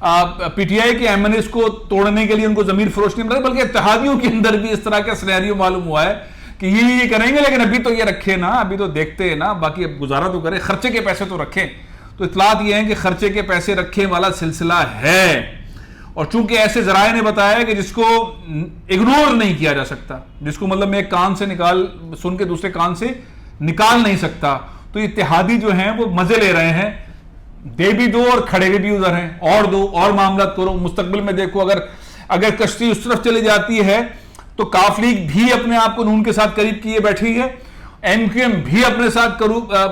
P T I کے M N as کو توڑنے کے لیے ان کو ضمیر فروش نہیں ملا، بلکہ اتحادیوں کے اندر بھی اس طرح کا سینیریو معلوم ہوا ہے کہ یہ کریں گے، لیکن ابھی تو یہ رکھے نا، ابھی تو دیکھتے ہیں نا، باقی اب گزارا تو کرے، خرچے کے پیسے تو رکھیں۔ تو اطلاعات یہ ہیں کہ خرچے کے پیسے رکھے والا سلسلہ ہے، اور چونکہ ایسے ذرائع نے بتایا کہ جس کو اگنور نہیں کیا جا سکتا، جس کو مطلب میں ایک کان سے سن کے دوسرے کان سے نکال نہیں سکتا، تو اتحادی جو ہیں وہ مزے لے رہے ہیں، دے بھی دو اور کھڑے بھی ادھر ہیں، اور دو اور معاملات کرو، مستقبل میں دیکھو اگر کشتی اس طرف چلی جاتی ہے تو کاف لیگ بھی اپنے آپ کو نون کے ساتھ قریب کیے بیٹھی ہے، ایم کیو ایم بھی اپنے ساتھ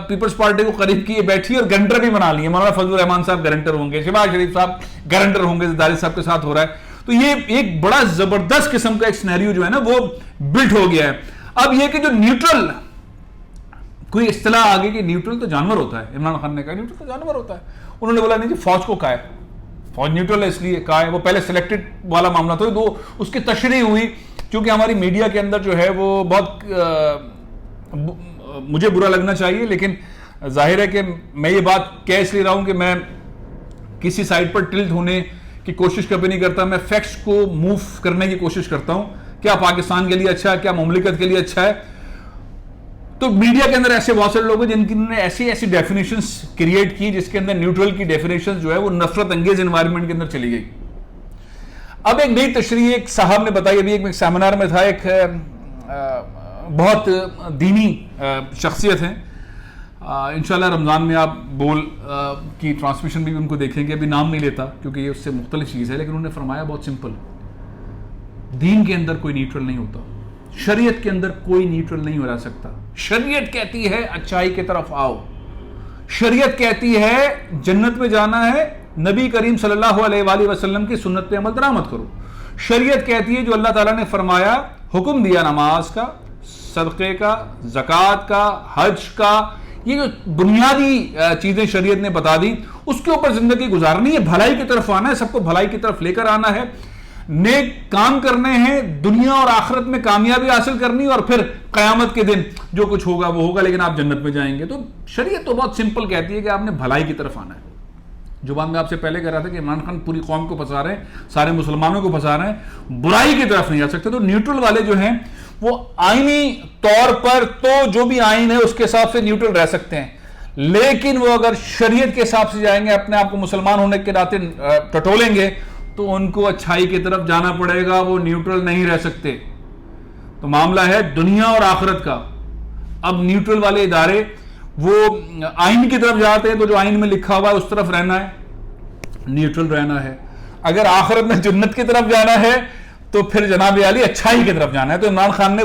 پیپلز پارٹی کو قریب کیے بیٹھی ہے، اور گارنٹر بھی بنا لیے، مولانا فضل الرحمان صاحب گارنٹر ہوں گے، شہباز شریف صاحب گارنٹر ہوں گے، زرداری صاحب کے ساتھ ہو رہا ہے۔ تو یہ ایک بڑا زبردست قسم کا ایک سینیریو جو ہے نا وہ بلٹ ہو گیا ہے۔ اب یہ کہ جو نیوٹرل، کوئی اصطلاح آگے کہ نیوٹرل تو جانور ہوتا ہے، عمران خان نے کہا نیوٹرل تو جانور ہوتا ہے، انہوں نے بولا نہیں جی فوج کو کہا ہے، فوج نیوٹرل ہے اس لیے کہا ہے، وہ پہلے سلیکٹڈ والا معاملہ تھا، دو اس کی تشریح ہوئی، کیونکہ ہماری میڈیا کے اندر جو ہے وہ بہت مجھے برا لگنا چاہیے، لیکن ظاہر ہے کہ میں یہ بات کہہ اس لیے رہا ہوں کہ میں کسی سائٹ پر ٹلٹ ہونے کی کوشش کبھی نہیں کرتا، میں فیکٹس کو موو کرنے کی کوشش کرتا ہوں، کیا پاکستان کے لیے اچھا ہے، کیا مملکت کے لیے اچھا ہے۔ تو میڈیا کے اندر ایسے بہت سارے لوگ ہیں جن نے ایسی ڈیفینیشنز کریٹ کی جس کے اندر نیوٹرل کی ڈیفینیشن جو ہے وہ نفرت انگیز انوائرمنٹ کے اندر چلی گئی۔ اب ایک نئی تشریح ایک صاحب نے بتائی، ابھی ایک سیمینار میں تھا، ایک بہت دینی شخصیت ہیں، انشاءاللہ رمضان میں آپ بول کی ٹرانسمیشن بھی ان کو دیکھیں گے، ابھی نام نہیں لیتا کیونکہ یہ اس سے مختلف چیز ہے، لیکن انہوں نے فرمایا بہت سمپل، دین کے اندر کوئی نیوٹرل نہیں ہوتا، شریعت کے اندر کوئی نیوٹرل نہیں ہو رہ سکتا۔ شریعت کہتی ہے اچھائی کی طرف آؤ، شریعت کہتی ہے جنت میں جانا ہے، نبی کریم صلی اللہ علیہ وآلہ وسلم کی سنت پہ عمل درآمد کرو۔ شریعت کہتی ہے جو اللہ تعالیٰ نے فرمایا، حکم دیا نماز کا، صدقے کا، زکوٰۃ کا، حج کا، یہ جو بنیادی چیزیں شریعت نے بتا دی، اس کے اوپر زندگی گزارنی ہے، بھلائی کی طرف آنا ہے، سب کو بھلائی کی طرف لے کر آنا ہے، نیک کام کرنے ہیں، دنیا اور آخرت میں کامیابی حاصل کرنی، اور پھر قیامت کے دن جو کچھ ہوگا وہ ہوگا، لیکن آپ جنت میں جائیں گے۔ تو شریعت تو بہت سمپل کہتی ہے کہ آپ نے بھلائی کی طرف آنا ہے۔ جو بات میں آپ سے پہلے کہہ رہا تھا کہ عمران خان پوری قوم کو پھنسا رہے ہیں، سارے مسلمانوں کو پھنسا رہے ہیں، برائی کی طرف نہیں جا سکتے۔ تو نیوٹرل والے جو ہیں وہ آئینی طور پر تو جو بھی آئین ہے اس کے حساب سے نیوٹرل رہ سکتے ہیں، لیکن وہ اگر شریعت کے حساب سے جائیں گے، اپنے آپ کو مسلمان ہونے کے ناطے ٹٹولیں گے، تو ان کو اچھائی کی طرف جانا پڑے گا، وہ نیوٹرل نہیں رہ سکتے۔ تو معاملہ ہے دنیا اور آخرت کا۔ اب نیوٹرل والے ادارے وہ آئین کی طرف جاتے ہیں تو جو آئین میں لکھا ہوا ہے اس طرف رہنا ہے، نیوٹرل رہنا ہے۔ اگر آخرت میں جنت کی طرف جانا ہے تو پھر جناب عالی اچھائی کی طرف جانا ہے۔ تو عمران خان نے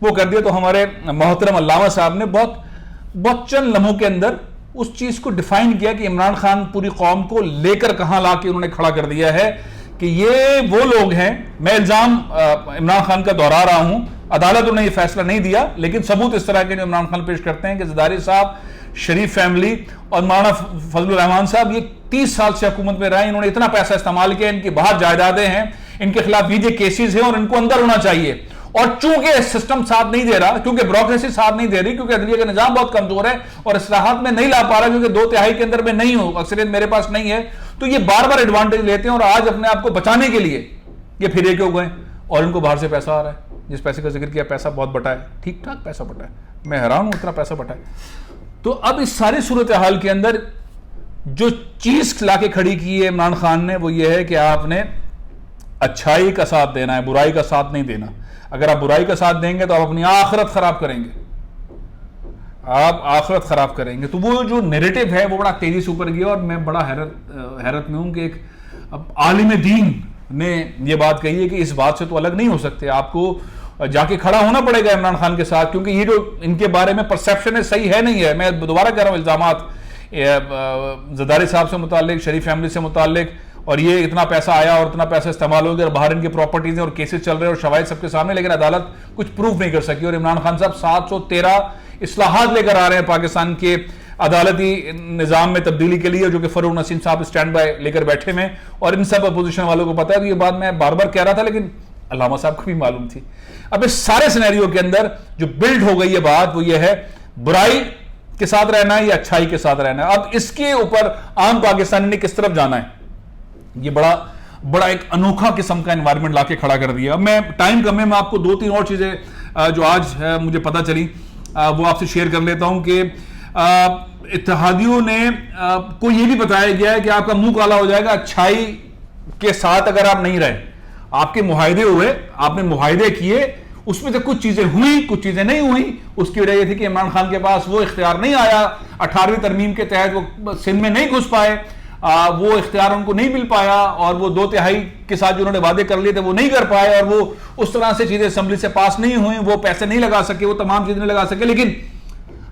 وہ کر دیا۔ تو ہمارے محترم علامہ صاحب نے بہت چند لمحوں کے اندر اس چیز کو ڈیفائن کیا کہ عمران خان پوری قوم کو لے کر کہاں لا کے انہوں نے کھڑا کر دیا ہے کہ یہ وہ لوگ ہیں۔ میں الزام عمران خان کا دہرا رہا ہوں، عدالت نے یہ فیصلہ نہیں دیا، لیکن ثبوت اس طرح کے جو عمران خان پیش کرتے ہیں کہ زرداری صاحب، شریف فیملی اور مولانا فضل الرحمان صاحب یہ 30 سال سے حکومت میں رہے، انہوں نے اتنا پیسہ استعمال کیا، ان کی بہت جائیدادیں ہیں، ان کے خلاف ویجے کیسز ہیں اور ان کو اندر ہونا چاہیے۔ اور چونکہ سسٹم ساتھ نہیں دے رہا، کیونکہ بیوروکریسی ساتھ نہیں دے رہی، کیونکہ عدلیہ کا نظام بہت کمزور ہے اور اصلاحات میں نہیں لا پا رہا، کیونکہ 2/3 کے اندر میں نہیں ہوں، اکثریت میرے پاس نہیں ہے، تو یہ بار بار ایڈوانٹیج لیتے ہیں اور آج اپنے آپ کو بچانے کے لیے یہ پھرے کے ہو گئے اور ان کو باہر سے پیسہ آ رہا ہے۔ جس پیسے کا ذکر کیا، پیسہ بہت بٹا ہے، ٹھیک ٹھاک پیسہ بٹا ہے، میں حیران ہوں اتنا پیسہ بٹا ہے۔ تو اب اس ساری صورتحال کے اندر جو چیز لا کے کھڑی کی ہے عمران خان نے وہ یہ ہے کہ آپ نے اچھائی کا ساتھ دینا ہے، برائی کا ساتھ نہیں دینا۔ اگر آپ برائی کا ساتھ دیں گے تو آپ اپنی آخرت خراب کریں گے، آپ آخرت خراب کریں گے۔ تو وہ جو نیریٹو ہے وہ بڑا تیزی سے اوپر گیا، اور میں بڑا حیرت میں ہوں کہ ایک عالم دین نے یہ بات کہی ہے کہ اس بات سے تو الگ نہیں ہو سکتے، آپ کو جا کے کھڑا ہونا پڑے گا عمران خان کے ساتھ، کیونکہ یہ جو ان کے بارے میں پرسیپشن ہے صحیح ہے نہیں ہے۔ میں دوبارہ کہہ رہا ہوں، الزامات زرداری صاحب سے متعلق، شریف فیملی سے متعلق، اور یہ اتنا پیسہ آیا اور اتنا پیسہ استعمال ہو گیا اور باہر ان کی پراپرٹیز ہیں اور کیسز چل رہے ہیں اور شواہد سب کے سامنے، لیکن عدالت کچھ پروف نہیں کر سکی۔ اور عمران خان صاحب 713 اصلاحات لے کر آ رہے ہیں پاکستان کے عدالتی نظام میں تبدیلی کے لیے، جو کہ فاروق نسیم صاحب اسٹینڈ بائی لے کر بیٹھے ہیں، اور ان سب اپوزیشن والوں کو پتا ہے۔ تو یہ بات میں بار بار کہہ رہا تھا، لیکن علامہ صاحب کو بھی معلوم تھی۔ اب اس سارے سینیریو کے اندر جو بلڈ ہو گئی ہے بات وہ یہ ہے، برائی کے ساتھ رہنا ہے یا اچھائی کے ساتھ رہنا ہے۔ اب اس کے اوپر عام پاکستانی نے کس طرف جانا ہے؟ یہ بڑا ایک انوکھا قسم کا انوائرمنٹ لا کے کھڑا کر دیا. اب میں ٹائم کم ہے, میں آپ کو 2-3 اور چیزیں جو آج مجھے پتہ چلی وہ آپ سے شیئر کر لیتا ہوں کہ اتحادیوں نے کو یہ بھی بتایا گیا ہے کہ آپ کا منہ کالا ہو جائے گا اچھائی کے ساتھ اگر آپ نہیں رہے. آپ کے معاہدے ہوئے, آپ نے معاہدے کیے, اس میں سے کچھ چیزیں ہوئیں, کچھ چیزیں نہیں ہوئیں. اس کی وجہ یہ تھی کہ عمران خان کے پاس وہ اختیار نہیں آیا, 18ویں ترمیم کے تحت وہ سندھ میں نہیں گھس پائے, وہ اختیار ان کو نہیں مل پایا, اور وہ 2/3 کے ساتھ جو انہوں نے وعدے کر لیے تھے وہ نہیں کر پائے, اور وہ اس طرح سے چیزیں اسمبلی سے پاس نہیں ہوئیں, وہ پیسے نہیں لگا سکے, وہ تمام چیزیں نہیں لگا سکے. لیکن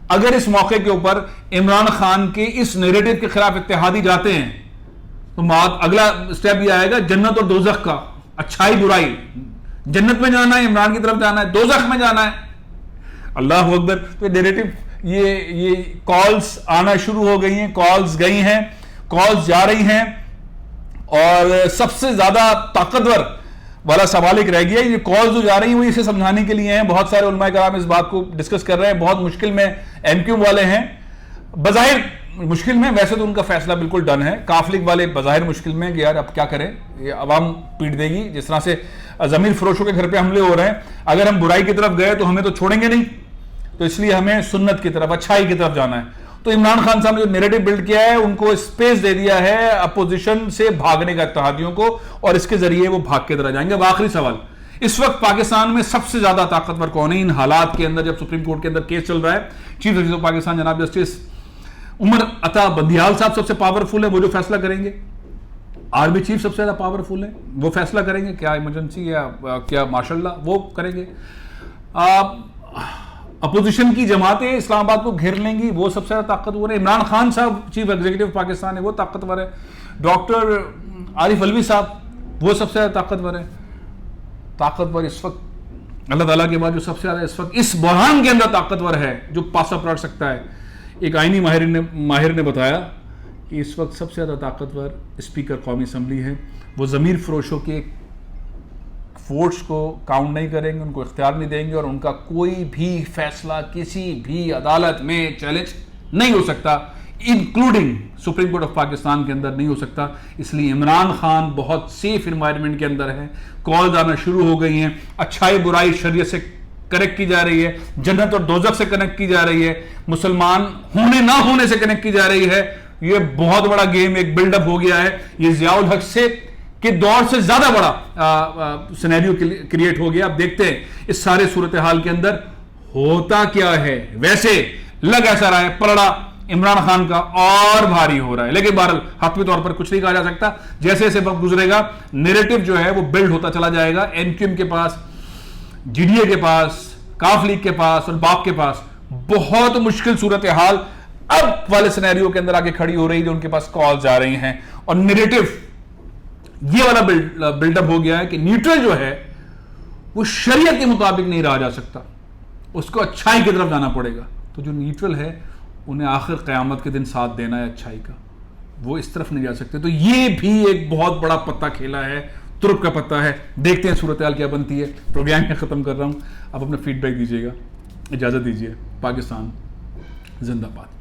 اگر اس موقع کے اوپر عمران خان کے اس نیریٹو کے خلاف اتحادی جاتے ہیں تو اگلا سٹیپ یہ آئے گا جنت اور دوزخ کا, اچھائی برائی. جنت میں جانا ہے, عمران کی طرف جانا ہے, دوزخ میں جانا ہے. اللہ اکبر. تو نیریٹو یہ کالز آنا شروع ہو گئی ہیں, کالز گئی ہیں, کالز جا رہی ہیں, اور سب سے زیادہ طاقتور والا سوال ایک رہ گیا. یہ کالز جو جا رہی ہیں وہ اسے سمجھانے کے لیے ہیں. بہت سارے علماء کرام اس بات کو ڈسکس کر رہے ہیں. بہت مشکل میں ایم کیو والے ہیں, بظاہر مشکل میں, ویسے تو ان کا فیصلہ بالکل ڈن ہے. کاف لیگ والے بظاہر مشکل میں کہ یار اب کیا کریں, یہ عوام پیٹ دے گی. جس طرح سے ضمیر فروشوں کے گھر پہ حملے ہو رہے ہیں, اگر ہم برائی کی طرف گئے تو ہمیں تو چھوڑیں گے نہیں, تو اس لیے ہمیں سنت کی طرف, اچھائی کی طرف جانا ہے. تو عمران خان صاحب نے جو نیریٹو بلڈ کیا ہے, ان کو اسپیس دے دیا ہے اپوزیشن سے بھاگنے کا, اتحادیوں کو, اور اس کے ذریعے وہ بھاگ کے طرح جائیں گے. اب آخری سوال, اس وقت پاکستان میں سب سے زیادہ طاقتور کون ہے ان حالات کے اندر جب سپریم کورٹ کے اندر کیس چل رہا ہے؟ چیف جسٹس آف پاکستان جناب جسٹس عمر عطا بندیال صاحب سب سے پاورفل ہے, وہ جو فیصلہ کریں گے. آرمی چیف سب سے زیادہ پاورفل ہے, وہ فیصلہ کریں گے کیا ایمرجنسی یا کیا ماشاء اللہ وہ کریں گے. اپوزیشن کی جماعتیں اسلام آباد کو گھیر لیں گی, وہ سب سے زیادہ طاقتور ہے. عمران خان صاحب چیف ایگزیکٹو پاکستان ہے, وہ طاقتور ہے. ڈاکٹر عارف علوی صاحب وہ سب سے زیادہ طاقتور ہے. طاقتور اس وقت اللہ تعالیٰ کے بعد جو سب سے زیادہ اس وقت اس بحران کے اندر طاقتور ہے, جو پاسا پلٹ سکتا ہے, ایک آئینی ماہر نے بتایا کہ اس وقت سب سے زیادہ طاقتور اسپیکر قومی اسمبلی ہے. وہ ضمیر فروشوں کے ووٹس کو کاؤنٹ نہیں کریں گے, ان کو اختیار نہیں دیں گے, اور ان کا کوئی بھی فیصلہ کسی بھی عدالت میں چیلنج نہیں ہو سکتا, including supreme court of Pakistan کے اندر نہیں ہو سکتا. اس لیے عمران خان بہت سیف انوائرمنٹ کے اندر ہے. کالز آنا شروع ہو گئی ہیں, اچھائی برائی شریعت سے کنیکٹ کی جا رہی ہے, جنت اور دوزخ سے کنیکٹ کی جا رہی ہے, مسلمان ہونے نہ ہونے سے کنیکٹ کی جا رہی ہے. یہ بہت بڑا گیم ایک بلڈ اپ ہو گیا ہے. یہ ضیاء الحق سے کے دور سے زیادہ بڑا سینیریو کریٹ ہو گیا. اب دیکھتے ہیں اس سارے صورتحال کے اندر ہوتا کیا ہے. ویسے لگ ایسا رہا ہے پلڑا عمران خان کا اور بھاری ہو رہا ہے, لیکن بہرحال حتمی طور پر کچھ نہیں کہا جا سکتا. جیسے جیسے وقت گزرے گا نیریٹو جو ہے وہ بلڈ ہوتا چلا جائے گا. این کیو ایم کے پاس, جی ڈی اے کے پاس, کاف لیگ کے پاس اور باپ کے پاس بہت مشکل صورتحال اب والے سینیریو کے اندر آگے کھڑی ہو رہی ہے, جو ان کے پاس کالز جا رہی ہیں. اور نیریٹو یہ والا بلڈ اپ ہو گیا ہے کہ نیوٹرل جو ہے وہ شریعت کے مطابق نہیں رہا جا سکتا, اس کو اچھائی کی طرف جانا پڑے گا. تو جو نیوٹرل ہے انہیں آخر قیامت کے دن ساتھ دینا ہے اچھائی کا, وہ اس طرف نہیں جا سکتے. تو یہ بھی ایک بہت بڑا پتا کھیلا ہے, ترک کا پتا ہے. دیکھتے ہیں صورتحال کیا بنتی ہے. پروگرام میں ختم کر رہا ہوں, آپ اپنا فیڈ بیک دیجیے گا. اجازت دیجیے. پاکستان زندہ باد.